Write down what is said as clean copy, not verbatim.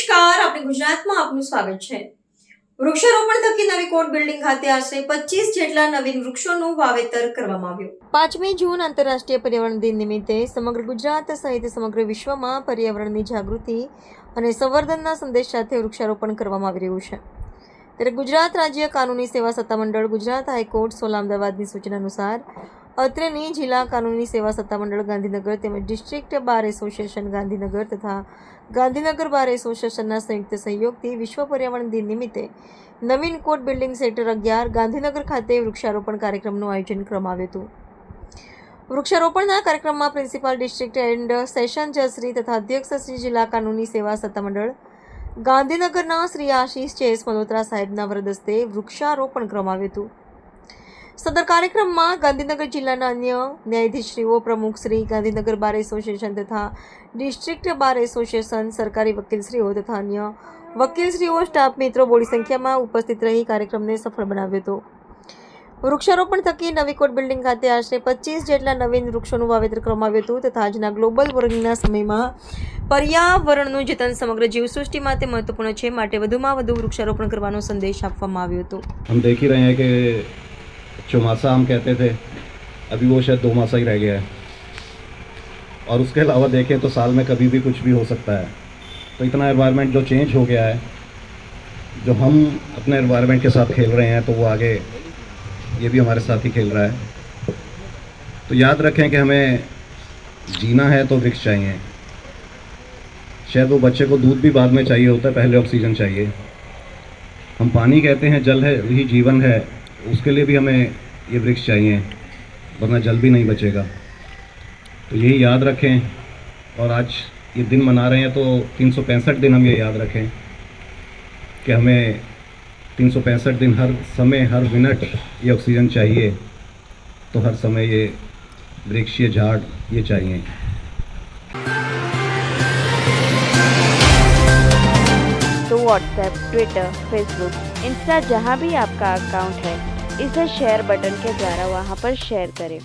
નમસ્કાર, આપણે ગુજરાતમાં આપનું સ્વાગત છે. વૃક્ષારોપણ થકી નવી કોર્ટ બિલ્ડિંગ ખાતે આશરે 25 જેટલા નવીન વૃક્ષોનું વાવેતર કરવામાં આવ્યું. 5મી જૂન આંતરરાષ્ટ્રીય પર્યાવરણ દિન નિમિત્તે સમગ્ર ગુજરાત સહિત સમગ્ર વિશ્વમાં પર્યાવરણની જાગૃતિ અને સંવર્ધનના સંદેશ સાથે વૃક્ષારોપણ કરવામાં આવી રહ્યું છે. ત્યારે ગુજરાત રાજ્ય કાનૂની સેવા સત્તામંડળ, ગુજરાત હાઈકોર્ટ, સોલા અમદાવાદની સૂચના અનુસાર અત્રેની જિલ્લા કાનૂની સેવા સત્તામંડળ ગાંધીનગર તેમજ ડિસ્ટ્રિક્ટ બાર એસોસિએશન ગાંધીનગર તથા ગાંધીનગર બાર એસોસિએશનના સંયુક્ત સહયોગથી વિશ્વ પર્યાવરણ દિન નિમિત્તે નવીન કોર્ટ બિલ્ડિંગ સેક્ટર 11 ગાંધીનગર ખાતે વૃક્ષારોપણ કાર્યક્રમનું આયોજન કરવામાં આવ્યું હતું. વૃક્ષારોપણના કાર્યક્રમમાં પ્રિન્સિપાલ ડિસ્ટ્રિક્ટ એન્ડ સેશન જજ શ્રી તથા અધ્યક્ષ શ્રી જિલ્લા કાનૂની સેવા સત્તામંડળ ગાંધીનગરના શ્રી આશીષ ચેસ મલ્હોત્રા સાહેબના વરદ હસ્તે વૃક્ષારોપણ કરવામાં આવ્યું હતું. સદર કાર્યક્રમમાં ગાંધીનગર જિલ્લાના અન્ય ન્યાયાધીશશ્રીઓ, પ્રમુખ શ્રી, ગાંધીનગર બાર એસોસિએશન તથા ડિસ્ટ્રિક્ટ બાર એસોસિએશન, સરકારી વકીલશ્રીઓ તથા અન્ય વકીલશ્રીઓ, સ્ટાફ મિત્રો બોડી સંખ્યામાં ઉપસ્થિત રહી કાર્યક્રમને સફળ બનાવ્યો હતો. વૃક્ષારોપણ થકી નવી કોર્ટ બિલ્ડિંગ ખાતે આશરે 25 જેટલા નવીન વૃક્ષોનું વાવેતર કરવામાં આવ્યું હતું તથા આજના ગ્લોબલ વોર્મિંગના સમયમાં પર્યાવરણનું જતન સમગ્ર જીવસૃષ્ટિ માટે મહત્વપૂર્ણ છે, માટે વધુમાં વધુ વૃક્ષારોપણ કરવાનો સંદેશ આપવામાં આવ્યો હતો. हम देख ही रहे हैं कि चौमासा हम कहते थे, अभी वो शायद 2 मासा ही रह गया है और उसके अलावा देखें तो साल में कभी भी कुछ भी हो सकता है. तो इतना एनवायरनमेंट जो चेंज हो गया है, जो हम अपने एनवायरनमेंट के साथ खेल रहे हैं तो वो आगे ये भी हमारे साथ ही खेल रहा है. तो याद रखें कि हमें जीना है तो वृक्ष चाहिए. शायद वो बच्चे को दूध भी बाद में चाहिए होता है, पहले ऑक्सीजन चाहिए. हम पानी कहते हैं, जल है ही जीवन है, उसके लिए भी हमें ये वृक्ष चाहिए, वरना जल भी नहीं बचेगा. तो यही याद रखें और आज ये दिन मना रहे हैं तो 365 दिन हम ये याद रखें कि हमें 365 दिन हर समय हर मिनट ये ऑक्सीजन चाहिए, तो हर समय ये वृक्ष, ये झाड़ ये चाहिए. तो व्हाट्सएप, ट्विटर, फेसबुक, इंस्टा जहाँ भी आपका अकाउंट है, इसे शेयर बटन के द्वारा वहाँ पर शेयर करें.